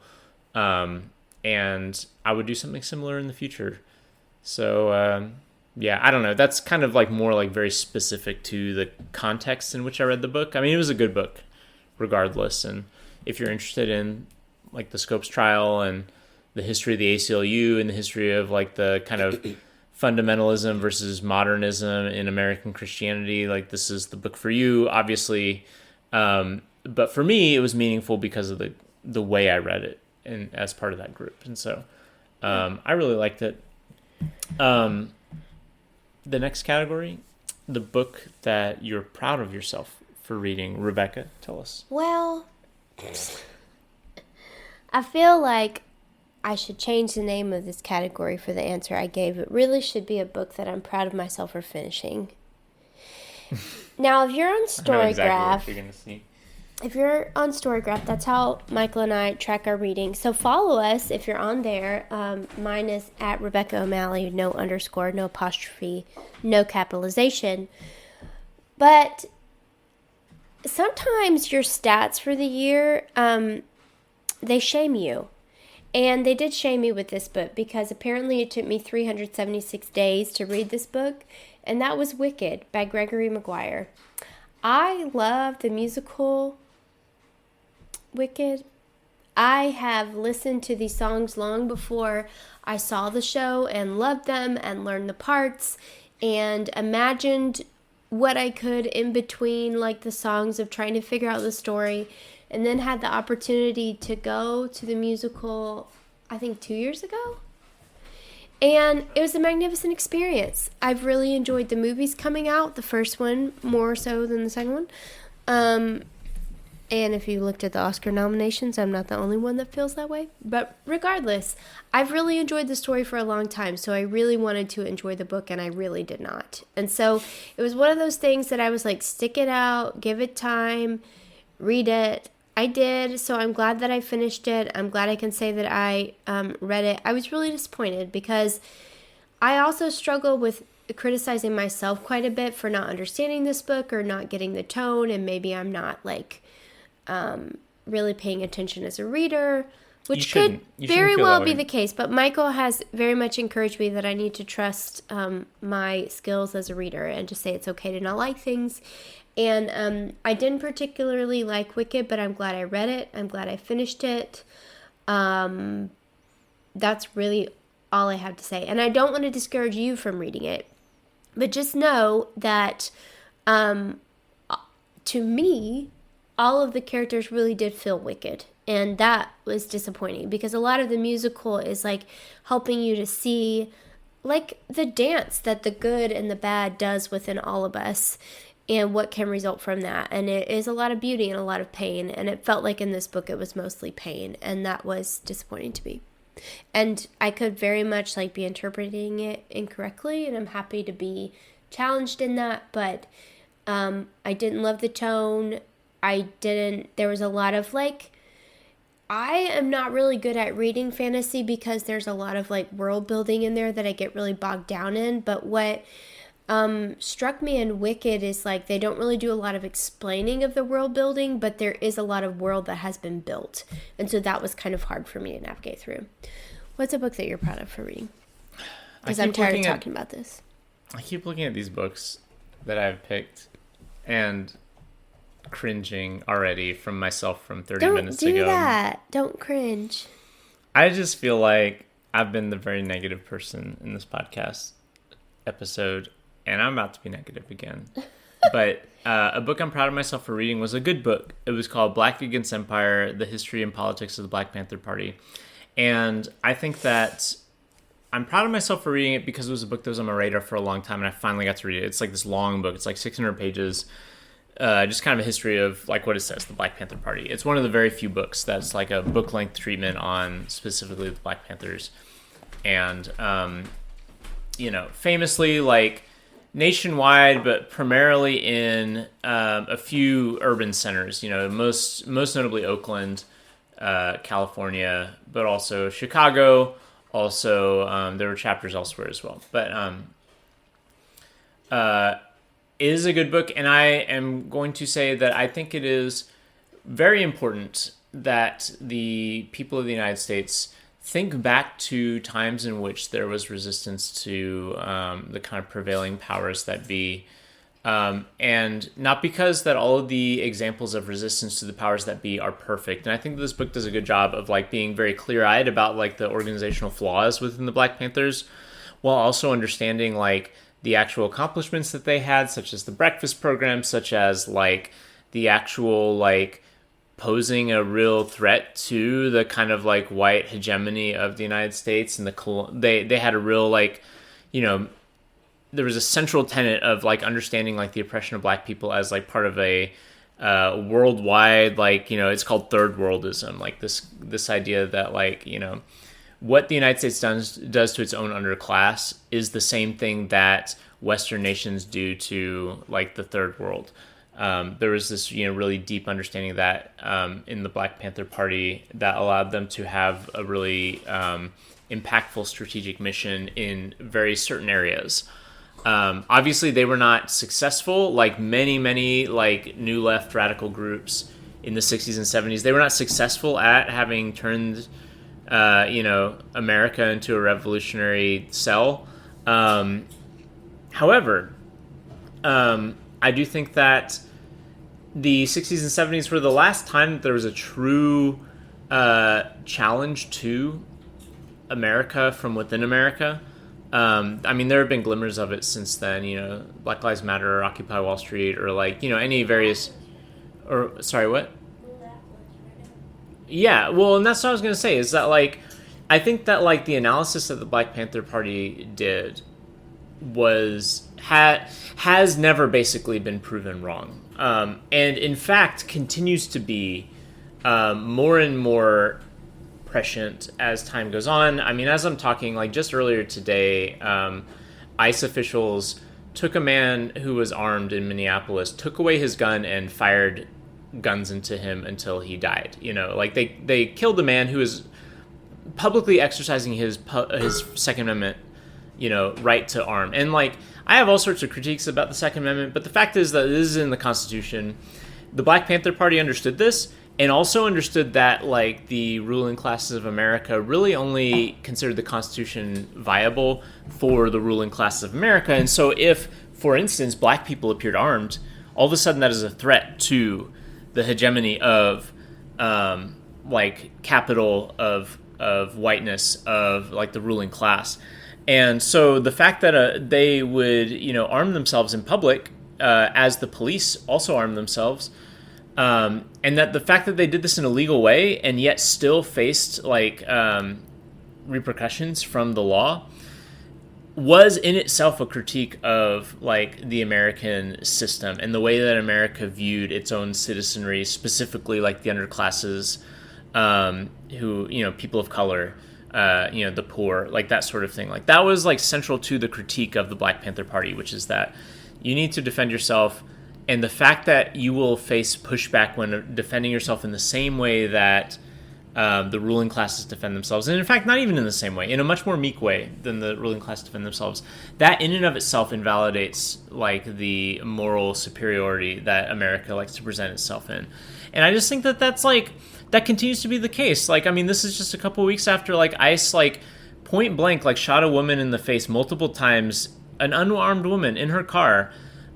And I would do something similar in the future. So, I don't know. That's kind of more very specific to the context in which I read the book. I mean, it was a good book regardless. And if you're interested in the Scopes trial and the history of the ACLU and the history of the kind of fundamentalism versus modernism in American Christianity, this is the book for you, obviously. But for me, it was meaningful because of the way I read it, and as part of that group. And so I really liked it. The next category, the book that you're proud of yourself for reading. Rebecca, tell us. Well, I feel like I should change the name of this category for the answer I gave. It really should be a book that I'm proud of myself for finishing. Now, if you're on Storygraph, that's how Michael and I track our reading. So follow us if you're on there. Mine is at Rebecca O'Malley, no underscore, no apostrophe, no capitalization. But sometimes your stats for the year, they shame you. And they did shame me with this book, because apparently it took me 376 days to read this book, and that was Wicked by Gregory Maguire. I love the musical Wicked. I have listened to these songs long before I saw the show and loved them and learned the parts and imagined what I could in between the songs of trying to figure out the story. And then had the opportunity to go to the musical, I think 2 years ago. And it was a magnificent experience. I've really enjoyed the movies coming out, the first one more so than the second one. And if you looked at the Oscar nominations, I'm not the only one that feels that way. But regardless, I've really enjoyed the story for a long time. So I really wanted to enjoy the book, and I really did not. And so it was one of those things that I was stick it out, give it time, read it. I did, so I'm glad that I finished it. I'm glad I can say that I read it. I was really disappointed because I also struggle with criticizing myself quite a bit for not understanding this book or not getting the tone, and maybe I'm not really paying attention as a reader, which could very well be the case. But Michael has very much encouraged me that I need to trust my skills as a reader and to say it's okay to not like things. And I didn't particularly like Wicked, but I'm glad I read it. I'm glad I finished it. That's really all I have to say. And I don't want to discourage you from reading it, but just know that to me, all of the characters really did feel wicked. And that was disappointing because a lot of the musical is helping you to see the dance that the good and the bad does within all of us, and what can result from that. And it is a lot of beauty and a lot of pain. And it felt like in this book it was mostly pain. And that was disappointing to me. And I could very much be interpreting it incorrectly. And I'm happy to be challenged in that. But I didn't love the tone. There was a lot of I am not really good at reading fantasy because there's a lot of world building in there that I get really bogged down in. But what struck me in Wicked is like they don't really do a lot of explaining of the world building, but there is a lot of world that has been built. And so that was kind of hard for me to navigate through. What's a book that you're proud of for reading? Because I'm tired of talking about this. I keep looking at these books that I've picked and cringing already from myself from 30 minutes ago. Don't do that. Don't cringe. I just feel like I've been the very negative person in this podcast episode, and I'm about to be negative again. But a book I'm proud of myself for reading was a good book. It was called Black Against Empire, The History and Politics of the Black Panther Party. And I think that I'm proud of myself for reading it because it was a book that was on my radar for a long time, and I finally got to read it. It's like this long book. It's like 600 pages. Just kind of a history of like what it says, the Black Panther Party. It's one of the very few books that's like a book-length treatment on specifically the Black Panthers. And, famously, like, nationwide, but primarily in a few urban centers, most notably Oakland, California, but also Chicago. Also, there were chapters elsewhere as well. But it is a good book, and I am going to say that I think it is very important that the people of the United States think back to times in which there was resistance to the kind of prevailing powers that be. And not because that all of the examples of resistance to the powers that be are perfect. And I think this book does a good job of like being very clear-eyed about like the organizational flaws within the Black Panthers, while also understanding like the actual accomplishments that they had, such as the breakfast program, such as like the actual like posing a real threat to the kind of like white hegemony of the United States, and they had a real like, there was a central tenet of like understanding like the oppression of Black people as like part of a worldwide, like, it's called third worldism, like this idea that like, what the United States does to its own underclass is the same thing that Western nations do to like the third world. There was this, really deep understanding of that in the Black Panther Party that allowed them to have a really impactful strategic mission in very certain areas. Obviously, they were not successful like many like New Left radical groups in the 60s and 70s. They were not successful at having turned America into a revolutionary cell. However, I do think that the 60s and 70s were the last time that there was a true challenge to America from within America. There have been glimmers of it since then, Black Lives Matter, or Occupy Wall Street, or like, any various, or sorry, what? Yeah, well, and that's what I was going to say, is that, like, I think that, like, the analysis that the Black Panther Party did has never basically been proven wrong. And, in fact, continues to be more and more prescient as time goes on. I mean, as I'm talking, like, just earlier today, ICE officials took a man who was armed in Minneapolis, took away his gun, and fired guns into him until he died. Like they killed the man who was publicly exercising his Second Amendment, right to arm. And like, I have all sorts of critiques about the Second Amendment, but the fact is that this is in the Constitution. The Black Panther Party understood this, and also understood that like the ruling classes of America really only considered the Constitution viable for the ruling classes of America. And so if, for instance, Black people appeared armed, all of a sudden that is a threat to the hegemony of like capital of whiteness, of like the ruling class. And so the fact that they would arm themselves in public as the police also armed themselves, and that the fact that they did this in a legal way and yet still faced like repercussions from the law was in itself a critique of like the American system and the way that America viewed its own citizenry, specifically like the underclasses, who, people of color, the poor, like that sort of thing. Like that was like central to the critique of the Black Panther Party, which is that you need to defend yourself. And the fact that you will face pushback when defending yourself in the same way that the ruling classes defend themselves. And in fact, not even in the same way, in a much more meek way than the ruling class defend themselves. That in and of itself invalidates like the moral superiority that America likes to present itself in. And I just think that that's like, that continues to be the case. Like, I mean, this is just a couple weeks after like ICE, like point blank, like shot a woman in the face multiple times, an unarmed woman in her car.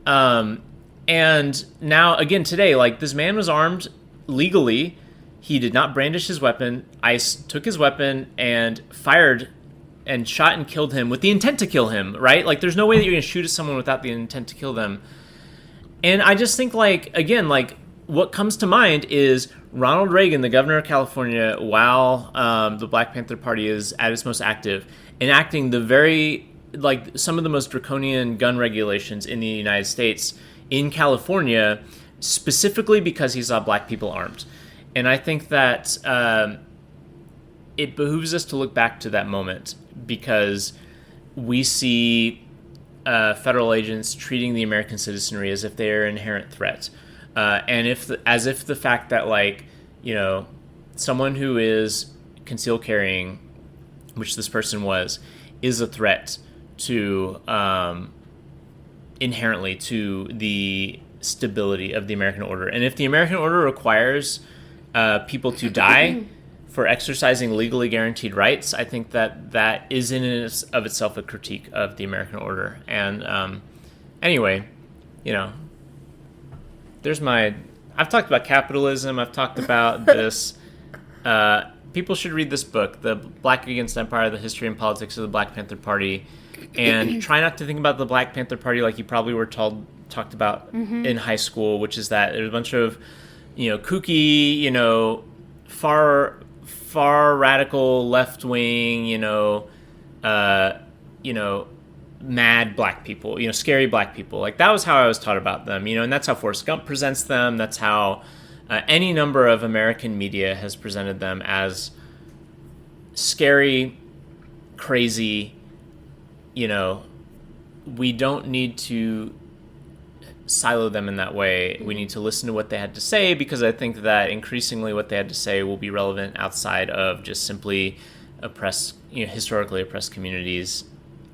And now again today, like this man was armed legally. He did not brandish his weapon. ICE took his weapon and fired and shot and killed him with the intent to kill him, right? Like, there's no way that you're going to shoot at someone without the intent to kill them. And I just think, like, again, like, what comes to mind is Ronald Reagan, the governor of California, while the Black Panther Party is at its most active, enacting the very, like, some of the most draconian gun regulations in the United States in California, specifically because he saw black people armed. And I think that it behooves us to look back to that moment because we see federal agents treating the American citizenry as if they are an inherent threat. And as if the fact that, like, you know, someone who is concealed carrying, which this person was, is a threat to inherently to the stability of the American order. And if the American order requires people to die for exercising legally guaranteed rights, I think that that is in and of itself a critique of the American order. And anyway, you know, I've talked about capitalism. I've talked about this. People should read this book, The Black Against Empire, The History and Politics of the Black Panther Party, and try not to think about the Black Panther Party like you probably were talked about in high school, which is that there's a bunch of, you know, kooky, you know, far radical left wing, mad black people, you know, scary black people. Like, that was how I was taught about them, you know, and that's how Forrest Gump presents them. That's how any number of American media has presented them, as scary, crazy. You know, we don't need to silo them in that way. We need to listen to what they had to say, because I think that increasingly what they had to say will be relevant outside of just simply historically oppressed communities.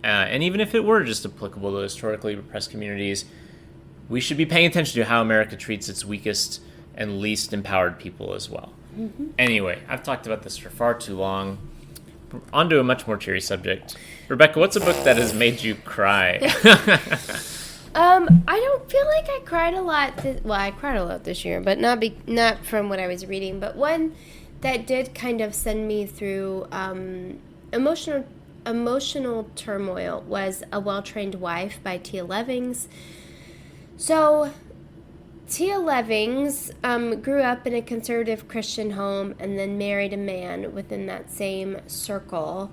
And even if it were just applicable to historically oppressed communities, we should be paying attention to how America treats its weakest and least empowered people as well. Mm-hmm. Anyway, I've talked about this for far too long. On to a much more cheery subject. Rebecca, what's a book that has made you cry? I don't feel like I cried a lot. I cried a lot this year, but not from what I was reading. But one that did kind of send me through emotional turmoil was A Well-Trained Wife by Tia Levings. So Tia Levings grew up in a conservative Christian home and then married a man within that same circle.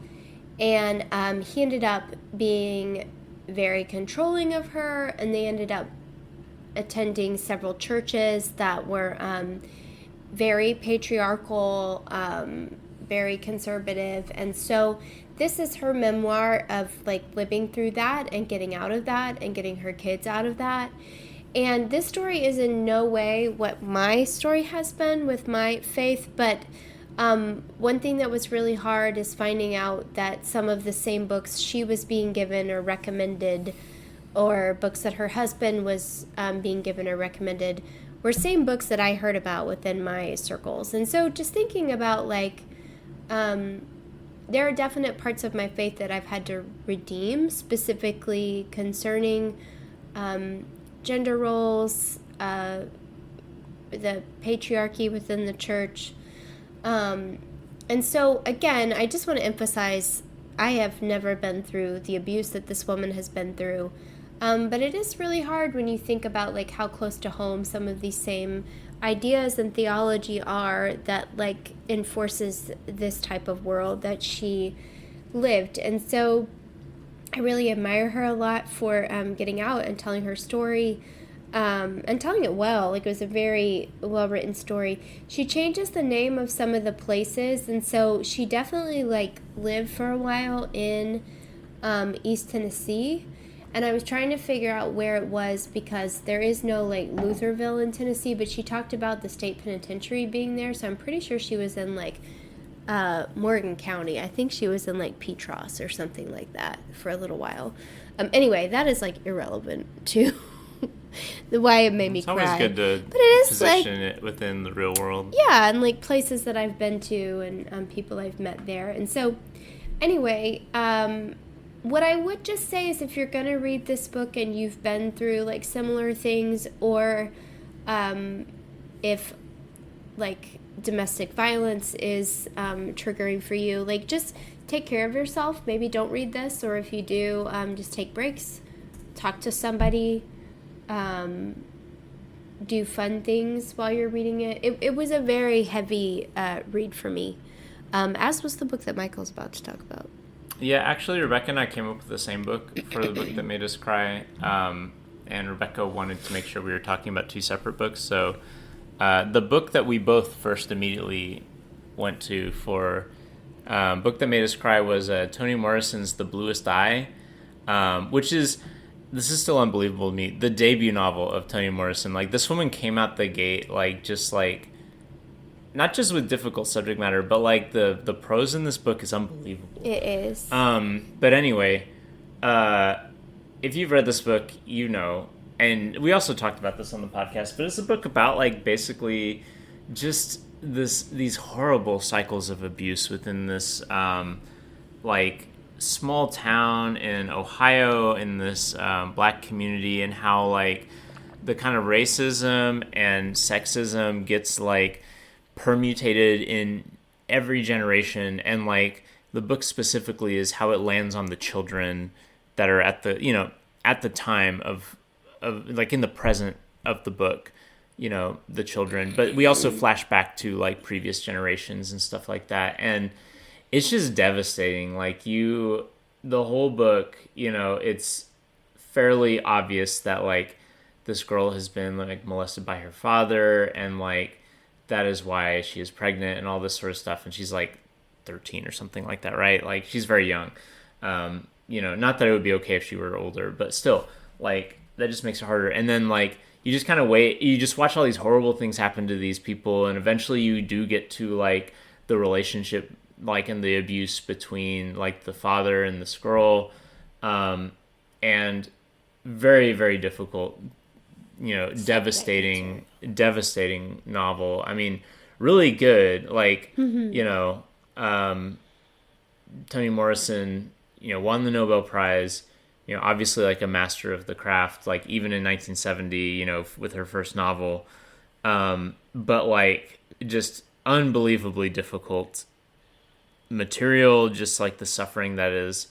And he ended up being very controlling of her, and they ended up attending several churches that were very patriarchal, very conservative. And so this is her memoir of, like, living through that and getting out of that and getting her kids out of that. And this story is in no way what my story has been with my faith, but one thing that was really hard is finding out that some of the same books she was being given or recommended, or books that her husband was being given or recommended, were same books that I heard about within my circles. And so just thinking about, like, there are definite parts of my faith that I've had to redeem, specifically concerning gender roles, the patriarchy within the church. And so, again, I just want to emphasize, I have never been through the abuse that this woman has been through. But it is really hard when you think about, like, how close to home some of these same ideas and theology are that, like, enforces this type of world that she lived. And so I really admire her a lot for getting out and telling her story, and telling it well. Like, it was a very well-written story. She changes the name of some of the places, and so she definitely, like, lived for a while in East Tennessee. And I was trying to figure out where it was because there is no like Lutherville in Tennessee, but she talked about the state penitentiary being there, so I'm pretty sure she was in like Morgan County. I think she was in like Petros or something like that for a little while. Anyway, that is like irrelevant to the why it made me cry. It's always good to but it is position like, it within the real world. Yeah, and like places that I've been to and people I've met there. And so, anyway, what I would just say is if you're going to read this book and you've been through like similar things, or if like domestic violence is triggering for you, like just take care of yourself. Maybe don't read this, or if you do, just take breaks, talk to somebody, do fun things while you're reading it. It was a very heavy read for me, as was the book that Michael's about to talk about. Yeah, actually, Rebecca and I came up with the same book for the book that made us cry, and Rebecca wanted to make sure we were talking about two separate books. So the book that we both first immediately went to for book that made us cry was Toni Morrison's The Bluest Eye, which is, this is still unbelievable to me, the debut novel of Toni Morrison. Like, this woman came out the gate, like, just like, not just with difficult subject matter, but like the prose in this book is unbelievable. It is. But anyway, if you've read this book, you know, and we also talked about this on the podcast, but it's a book about like basically just these horrible cycles of abuse within this like small town in Ohio, in this black community, and how like the kind of racism and sexism gets like permutated in every generation, and like the book specifically is how it lands on the children that are at the, you know, at the time of like in the present of the book, you know, the children, but we also flash back to like previous generations and stuff like that, and it's just devastating. Like the whole book, you know, it's fairly obvious that like this girl has been like molested by her father, and like that is why she is pregnant and all this sort of stuff. And she's like 13 or something like that, right? Like, she's very young. You know, not that it would be okay if she were older, but still, like, that just makes it harder. And then, like, you just kind of wait. You just watch all these horrible things happen to these people, and eventually you do get to, like, the relationship, like, and the abuse between, like, the father and this girl. And very, very difficult, you know, devastating novel. I mean, really good. Like, you know, Toni Morrison, you know, won the Nobel Prize, you know, obviously like a master of the craft, like even in 1970, you know, with her first novel. But like just unbelievably difficult material, just like the suffering that is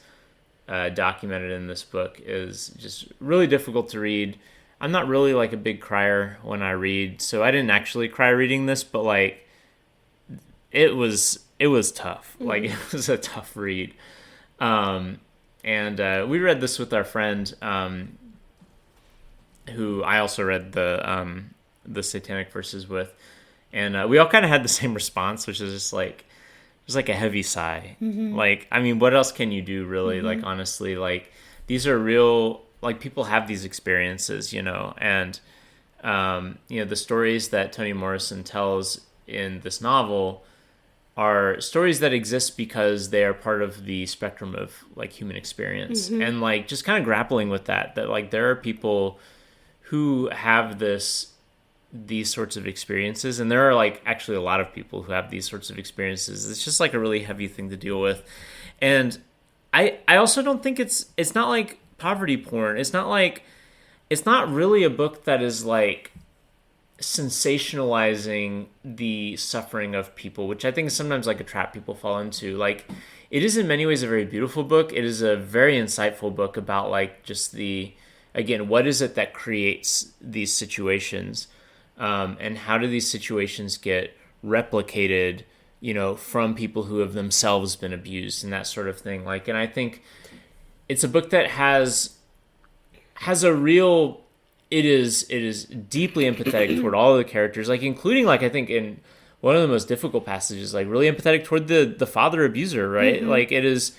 documented in this book is just really difficult to read. I'm not really like a big crier when I read, so I didn't actually cry reading this, but like it was tough. Like, it was a tough read. And we read this with our friend, who I also read the Satanic Verses with, and we all kind of had the same response, which is just like a heavy sigh. Like, I mean, what else can you do, really? Like, honestly, like, these are real. Like, people have these experiences, you know, and, you know, the stories that Toni Morrison tells in this novel are stories that exist because they are part of the spectrum of, like, human experience. And, like, just kind of grappling with that, like, there are people who have these sorts of experiences, and there are, like, actually a lot of people who have these sorts of experiences. It's just, like, a really heavy thing to deal with. And I also don't think it's not, like, poverty porn. It's not really a book that is like sensationalizing the suffering of people, which I think is sometimes like a trap people fall into. Like, it is in many ways a very beautiful book. It is a very insightful book about like just again, what is it that creates these situations, and how do these situations get replicated, you know, from people who have themselves been abused and that sort of thing. Like, and I think it's a book that has a real, it is deeply empathetic toward all of the characters, like including like I think in one of the most difficult passages, like really empathetic toward the father abuser, right? Like it is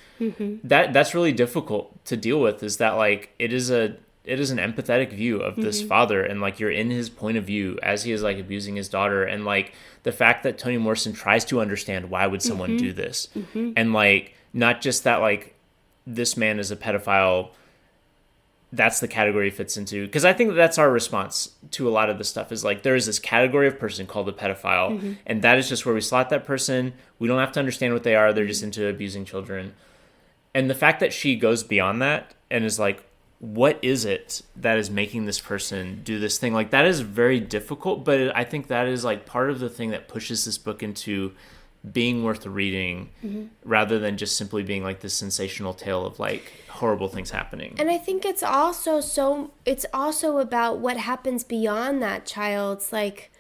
that's really difficult to deal with, is that like it is an empathetic view of this father, and like you're in his point of view as he is like abusing his daughter, and like the fact that Toni Morrison tries to understand why would someone do this, and like not just that like this man is a pedophile, that's the category he fits into, because I think that's our response to a lot of this stuff, is like there is this category of person called a pedophile, and that is just where we slot that person. We don't have to understand what they are, they're just into abusing children. And the fact that she goes beyond that and is like, what is it that is making this person do this thing? Like that is very difficult, but I think that is like part of the thing that pushes this book into being worth reading, rather than just simply being like this sensational tale of like horrible things happening. And I think it's also about what happens beyond that child's like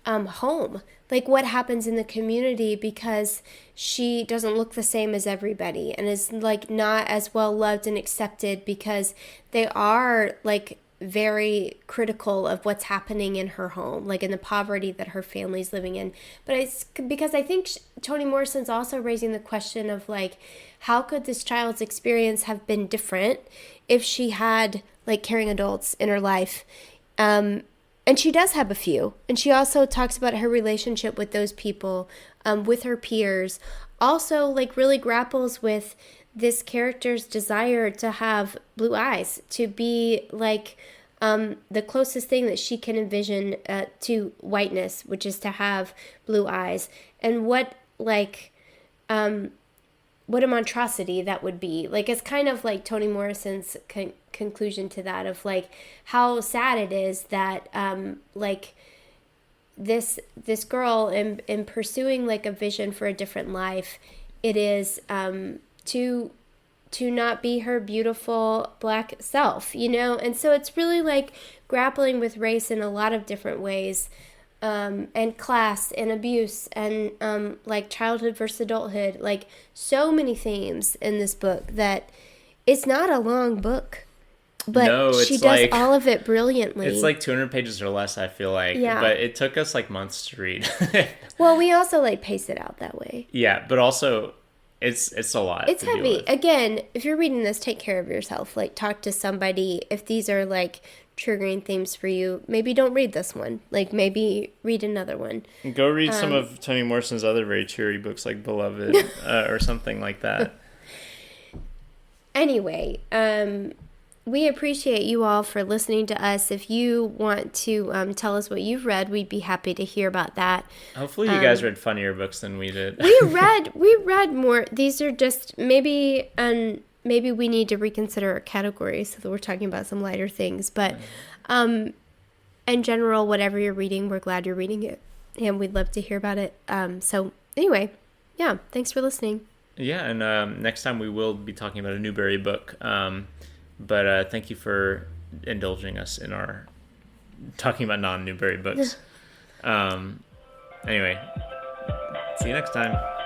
home, like what happens in the community, because she doesn't look the same as everybody and is like not as well loved and accepted, because they are like very critical of what's happening in her home, like in the poverty that her family's living in. But it's because I think Toni Morrison's also raising the question of like, how could this child's experience have been different if she had like caring adults in her life? And she does have a few. And she also talks about her relationship with those people, with her peers. Also, like, really grapples with this character's desire to have blue eyes, to be, like, the closest thing that she can envision to whiteness, which is to have blue eyes. And what, like, what a monstrosity that would be. Like, it's kind of like Toni Morrison's conclusion to that, of like how sad it is that like this girl in pursuing like a vision for a different life, it is to not be her beautiful Black self, you know. And so it's really like grappling with race in a lot of different ways, and class and abuse and like childhood versus adulthood, like so many themes in this book, that it's not a long book, but no, she does like, all of it brilliantly. It's like 200 pages or less, I feel like. Yeah. But it took us like months to read. Well, we also like pace it out that way. Yeah, but also it's a lot. It's heavy. Again, if you're reading this, take care of yourself. Like, talk to somebody. If these are like triggering themes for you, maybe don't read this one. Like, maybe read another one. Go read some of Toni Morrison's other very cheery books, like Beloved, or something like that. Anyway, we appreciate you all for listening to us. If you want to tell us what you've read, we'd be happy to hear about that. Hopefully you guys read funnier books than we did. we read more. These are just maybe we need to reconsider our categories so that we're talking about some lighter things. But in general, whatever you're reading, we're glad you're reading it, and we'd love to hear about it. So anyway, yeah, thanks for listening. Yeah, and next time we will be talking about a Newbery book. But thank you for indulging us in our talking about non-Newbery books. Anyway, see you next time.